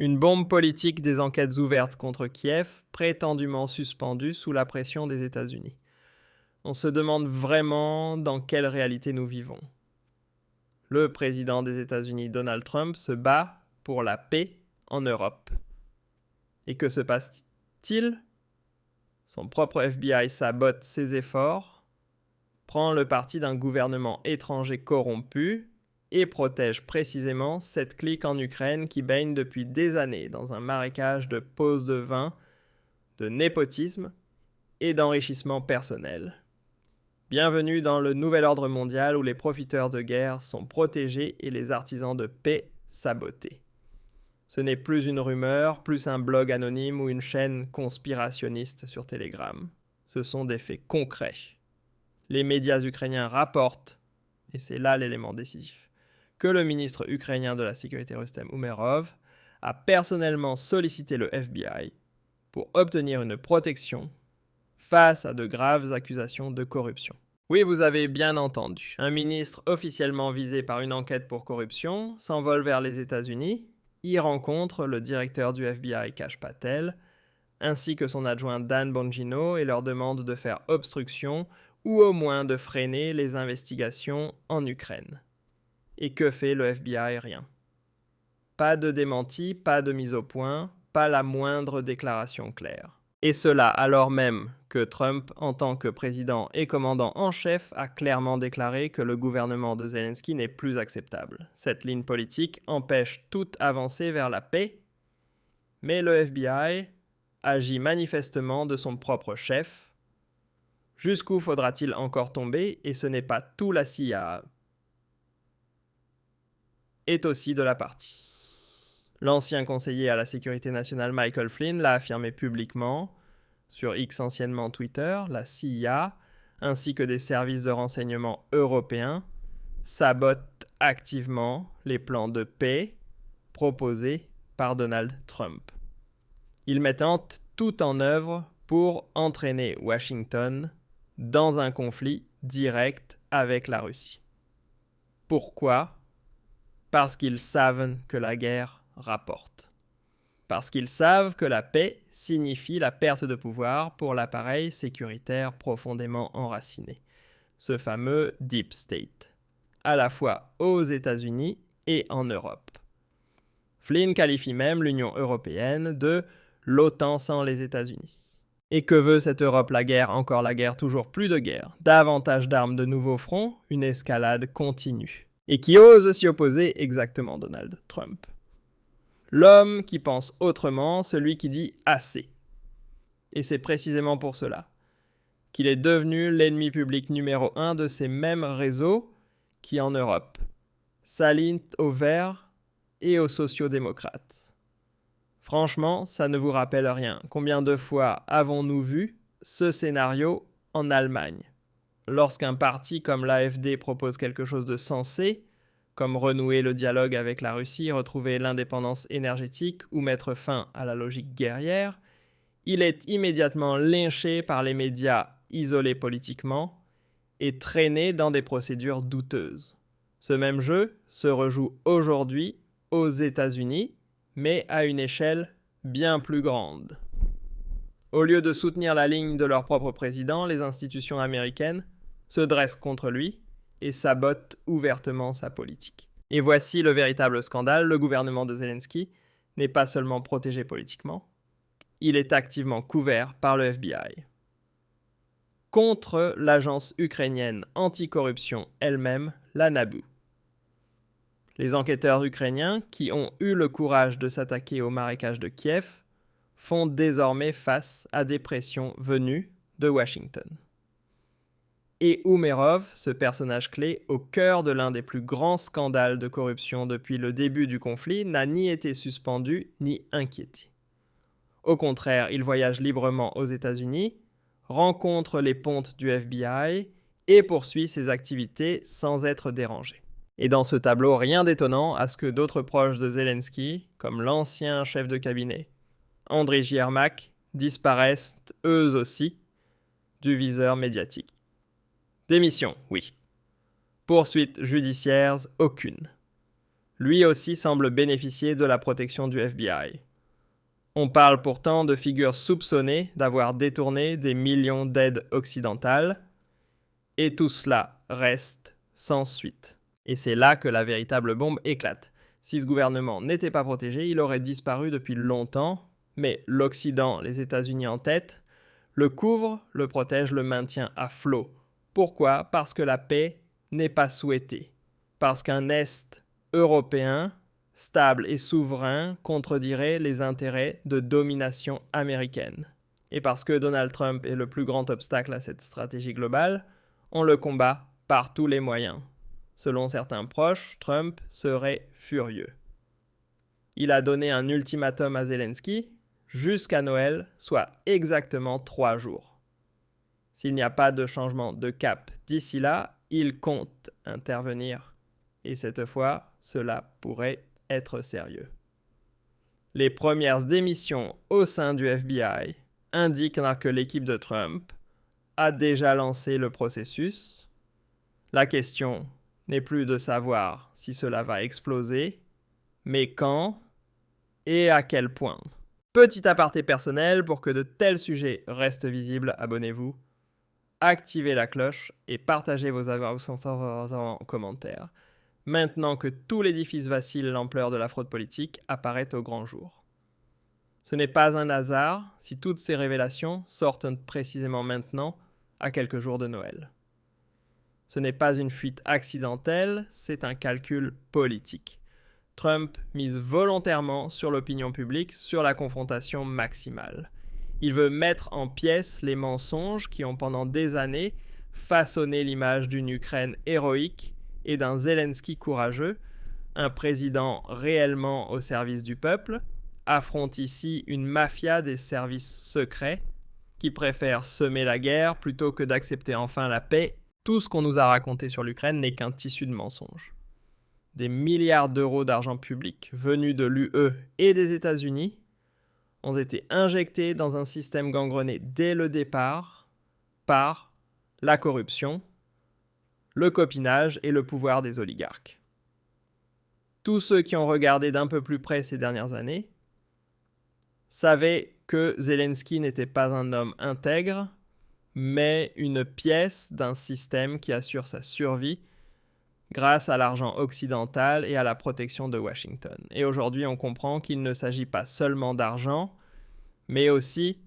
Une bombe politique des enquêtes ouvertes contre Kiev, prétendument suspendue sous la pression des États-Unis. On se demande vraiment dans quelle réalité nous vivons. Le président des États-Unis, Donald Trump, se bat pour la paix en Europe. Et que se passe-t-il ? Son propre FBI sabote ses efforts, prend le parti d'un gouvernement étranger corrompu et protège précisément cette clique en Ukraine qui baigne depuis des années dans un marécage de pose de vin, de népotisme et d'enrichissement personnel. Bienvenue dans le nouvel ordre mondial où les profiteurs de guerre sont protégés et les artisans de paix sabotés. Ce n'est plus une rumeur, plus un blog anonyme ou une chaîne conspirationniste sur Telegram. Ce sont des faits concrets. Les médias ukrainiens rapportent, et c'est là l'élément décisif, que le ministre ukrainien de la Sécurité Rustem Umerov a personnellement sollicité le FBI pour obtenir une protection face à de graves accusations de corruption. Oui, vous avez bien entendu. Un ministre officiellement visé par une enquête pour corruption s'envole vers les États-Unis, y rencontre le directeur du FBI Kash Patel, ainsi que son adjoint Dan Bongino et leur demande de faire obstruction ou au moins de freiner les investigations en Ukraine. Et que fait le FBI ? Rien. Pas de démenti, pas de mise au point, pas la moindre déclaration claire. Et cela alors même que Trump, en tant que président et commandant en chef, a clairement déclaré que le gouvernement de Zelensky n'est plus acceptable. Cette ligne politique empêche toute avancée vers la paix, mais le FBI agit manifestement de son propre chef. Jusqu'où faudra-t-il encore tomber ? Et ce n'est pas tout, la CIA est aussi de la partie. L'ancien conseiller à la sécurité nationale Michael Flynn l'a affirmé publiquement, sur X anciennement Twitter, la CIA, ainsi que des services de renseignement européens, sabotent activement les plans de paix proposés par Donald Trump. Ils mettent tout en œuvre pour entraîner Washington dans un conflit direct avec la Russie. Pourquoi ? Parce qu'ils savent que la guerre rapporte. Parce qu'ils savent que la paix signifie la perte de pouvoir pour l'appareil sécuritaire profondément enraciné, ce fameux Deep State, à la fois aux États-Unis et en Europe. Flynn qualifie même l'Union européenne de l'OTAN sans les États-Unis. Et que veut cette Europe ? La guerre, encore la guerre, toujours plus de guerre, davantage d'armes, de nouveaux fronts, une escalade continue. Et qui ose s'y opposer ? Exactement Donald Trump. L'homme qui pense autrement, celui qui dit assez. Et c'est précisément pour cela qu'il est devenu l'ennemi public numéro 1 de ces mêmes réseaux qui, en Europe, s'alignent aux Verts et aux sociaux-démocrates. Franchement, ça ne vous rappelle rien. Combien de fois avons-nous vu ce scénario en Allemagne ? Lorsqu'un parti comme l'AfD propose quelque chose de sensé, comme renouer le dialogue avec la Russie, retrouver l'indépendance énergétique ou mettre fin à la logique guerrière, il est immédiatement lynché par les médias isolés politiquement et traîné dans des procédures douteuses. Ce même jeu se rejoue aujourd'hui aux États-Unis, mais à une échelle bien plus grande. Au lieu de soutenir la ligne de leur propre président, les institutions américaines se dressent contre lui et sabotent ouvertement sa politique. Et voici le véritable scandale, le gouvernement de Zelensky n'est pas seulement protégé politiquement, il est activement couvert par le FBI. Contre l'agence ukrainienne anticorruption elle-même, la NABU. Les enquêteurs ukrainiens, qui ont eu le courage de s'attaquer au marécage de Kiev, font désormais face à des pressions venues de Washington. Et Umerov, ce personnage clé au cœur de l'un des plus grands scandales de corruption depuis le début du conflit, n'a ni été suspendu ni inquiété. Au contraire, il voyage librement aux États-Unis, rencontre les pontes du FBI et poursuit ses activités sans être dérangé. Et dans ce tableau, rien d'étonnant à ce que d'autres proches de Zelensky, comme l'ancien chef de cabinet, Andriy Yermak, disparaissent eux aussi du viseur médiatique. Démission, oui. Poursuites judiciaires, aucune. lui aussi semble bénéficier de la protection du FBI. On parle pourtant de figures soupçonnées d'avoir détourné des millions d'aides occidentales, et tout cela reste sans suite. Et c'est là que la véritable bombe éclate. Si ce gouvernement n'était pas protégé, il aurait disparu depuis longtemps, mais l'Occident, les États-Unis en tête, le couvre, le protège, le maintient à flot. Pourquoi ? Parce que la paix n'est pas souhaitée. Parce qu'un Est européen, stable et souverain, contredirait les intérêts de domination américaine. Et parce que Donald Trump est le plus grand obstacle à cette stratégie globale, on le combat par tous les moyens. Selon certains proches, Trump serait furieux. Il a donné un ultimatum à Zelensky jusqu'à Noël, soit exactement 3 jours. S'il n'y a pas de changement de cap d'ici là, il compte intervenir. Et cette fois, cela pourrait être sérieux. Les premières démissions au sein du FBI indiquent que l'équipe de Trump a déjà lancé le processus. La question n'est plus de savoir si cela va exploser, mais quand et à quel point. Petit aparté personnel, pour que de tels sujets restent visibles, abonnez-vous, activez la cloche et partagez vos avis en commentaire. Maintenant que tout l'édifice vacille, l'ampleur de la fraude politique apparaît au grand jour. Ce n'est pas un hasard si toutes ces révélations sortent précisément maintenant, à quelques jours de Noël. Ce n'est pas une fuite accidentelle, c'est un calcul politique. Trump mise volontairement sur l'opinion publique, sur la confrontation maximale. Il veut mettre en pièces les mensonges qui ont pendant des années façonné l'image d'une Ukraine héroïque et d'un Zelensky courageux, un président réellement au service du peuple, affronte ici une mafia des services secrets qui préfère semer la guerre plutôt que d'accepter enfin la paix. Tout ce qu'on nous a raconté sur l'Ukraine n'est qu'un tissu de mensonges. Des milliards d'euros d'argent public venus de l'UE et des États-Unis ont été injectés dans un système gangrené dès le départ par la corruption, le copinage et le pouvoir des oligarques. Tous ceux qui ont regardé d'un peu plus près ces dernières années savaient que Zelensky n'était pas un homme intègre, mais une pièce d'un système qui assure sa survie grâce à l'argent occidental et à la protection de Washington. Et aujourd'hui, on comprend qu'il ne s'agit pas seulement d'argent, mais aussi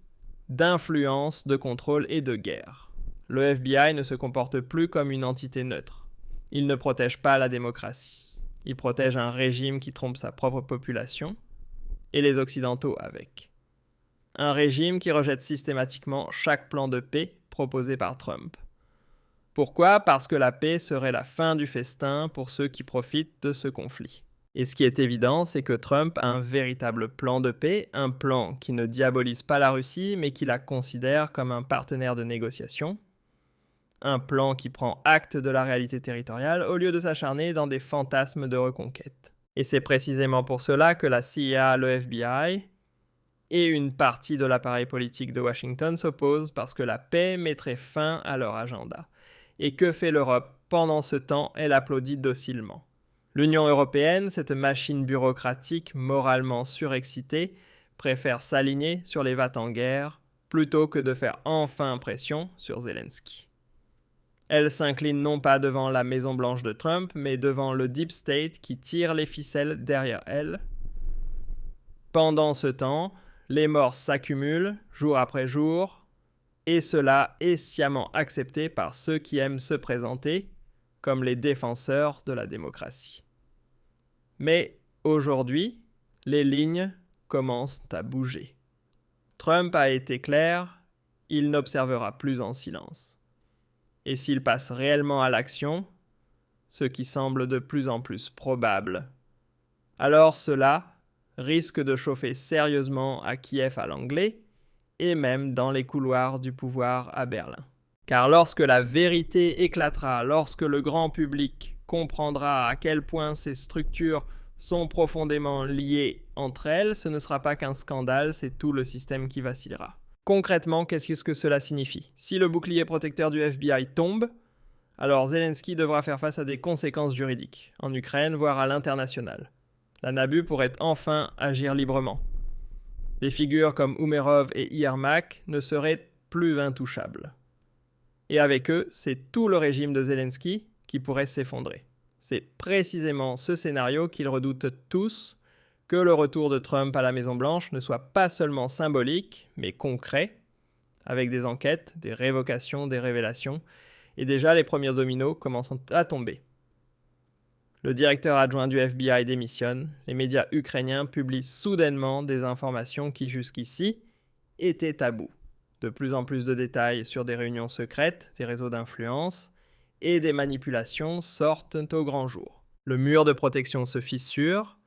d'influence, de contrôle et de guerre. Le FBI ne se comporte plus comme une entité neutre. Il ne protège pas la démocratie. Il protège un régime qui trompe sa propre population, et les Occidentaux avec. Un régime qui rejette systématiquement chaque plan de paix proposé par Trump. Pourquoi ? Parce que la paix serait la fin du festin pour ceux qui profitent de ce conflit. Et ce qui est évident, c'est que Trump a un véritable plan de paix, un plan qui ne diabolise pas la Russie, mais qui la considère comme un partenaire de négociation. Un plan qui prend acte de la réalité territoriale au lieu de s'acharner dans des fantasmes de reconquête. Et c'est précisément pour cela que la CIA, le FBI et une partie de l'appareil politique de Washington s'opposent, parce que la paix mettrait fin à leur agenda. Et que fait l'Europe ? Pendant ce temps, elle applaudit docilement. L'Union européenne, cette machine bureaucratique moralement surexcitée, préfère s'aligner sur les va-t-en-guerre plutôt que de faire enfin pression sur Zelensky. Elle s'incline non pas devant la Maison-Blanche de Trump, mais devant le Deep State qui tire les ficelles derrière elle. Pendant ce temps, les morts s'accumulent jour après jour, et cela est sciemment accepté par ceux qui aiment se présenter comme les défenseurs de la démocratie. Mais aujourd'hui, les lignes commencent à bouger. Trump a été clair, il n'observera plus en silence. Et s'il passe réellement à l'action, ce qui semble de plus en plus probable, alors cela risque de chauffer sérieusement à Kiev à l'anglais et même dans les couloirs du pouvoir à Berlin. Car lorsque la vérité éclatera, lorsque le grand public comprendra à quel point ces structures sont profondément liées entre elles, ce ne sera pas qu'un scandale, c'est tout le système qui vacillera. Concrètement, qu'est-ce que cela signifie ? Si le bouclier protecteur du FBI tombe, Alors Zelensky devra faire face à des conséquences juridiques, en Ukraine, voire à l'international. La Nabu pourrait enfin agir librement. Des figures comme Umerov et Yermak ne seraient plus intouchables. Et avec eux, c'est tout le régime de Zelensky qui pourrait s'effondrer. C'est précisément ce scénario qu'ils redoutent tous, que le retour de Trump à la Maison-Blanche ne soit pas seulement symbolique, mais concret, avec des enquêtes, des révocations, des révélations, et déjà les premiers dominos commencent à tomber. Le directeur adjoint du FBI démissionne, les médias ukrainiens publient soudainement des informations qui jusqu'ici étaient tabous. De plus en plus de détails sur des réunions secrètes, des réseaux d'influence et des manipulations sortent au grand jour. Le mur de protection se fissure,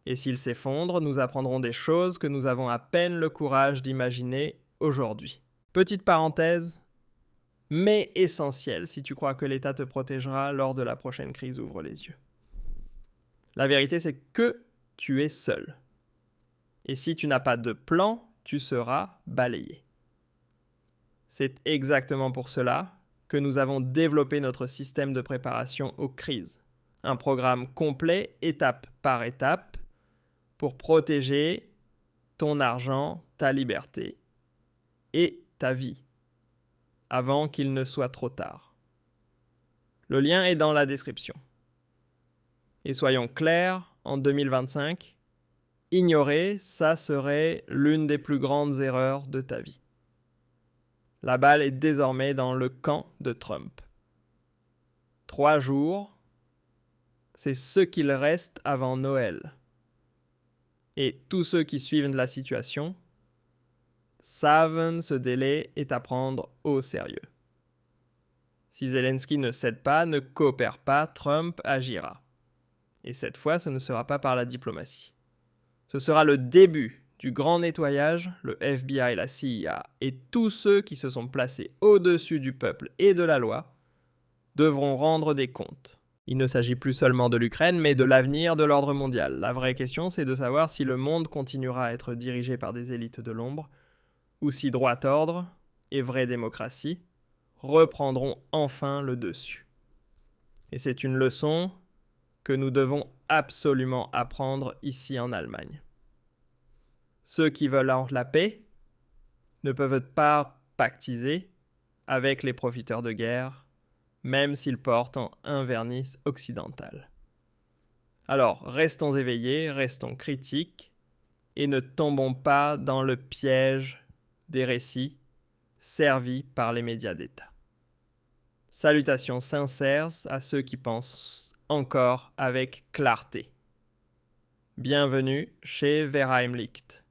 et s'il s'effondre, nous apprendrons des choses que nous avons à peine le courage d'imaginer aujourd'hui. Petite parenthèse, mais essentielle si tu crois que l'État te protégera lors de la prochaine crise, ouvre les yeux. La vérité, c'est que tu es seul. Et si tu n'as pas de plan, tu seras balayé. C'est exactement pour cela que nous avons développé notre système de préparation aux crises. Un programme complet, étape par étape, pour protéger ton argent, ta liberté et ta vie, avant qu'il ne soit trop tard. Le lien est dans la description. Et soyons clairs, en 2025, ignorer, ça serait l'une des plus grandes erreurs de ta vie. La balle est désormais dans le camp de Trump. 3 jours, c'est ce qu'il reste avant Noël. Et tous ceux qui suivent la situation savent ce délai est à prendre au sérieux. Si Zelensky ne cède pas, ne coopère pas, Trump agira. Et cette fois, ce ne sera pas par la diplomatie. Ce sera le début du grand nettoyage, le FBI, la CIA et tous ceux qui se sont placés au-dessus du peuple et de la loi devront rendre des comptes. Il ne s'agit plus seulement de l'Ukraine, mais de l'avenir de l'ordre mondial. La vraie question, c'est de savoir si le monde continuera à être dirigé par des élites de l'ombre, ou si droit ordre et vraie démocratie reprendront enfin le dessus. Et c'est une leçon que nous devons absolument apprendre ici en Allemagne. Ceux qui veulent la paix ne peuvent pas pactiser avec les profiteurs de guerre, même s'ils portent un vernis occidental. Alors, restons éveillés, restons critiques, et ne tombons pas dans le piège des récits servis par les médias d'État. Salutations sincères à ceux qui pensent encore avec clarté. Bienvenue chez Verheimlicht.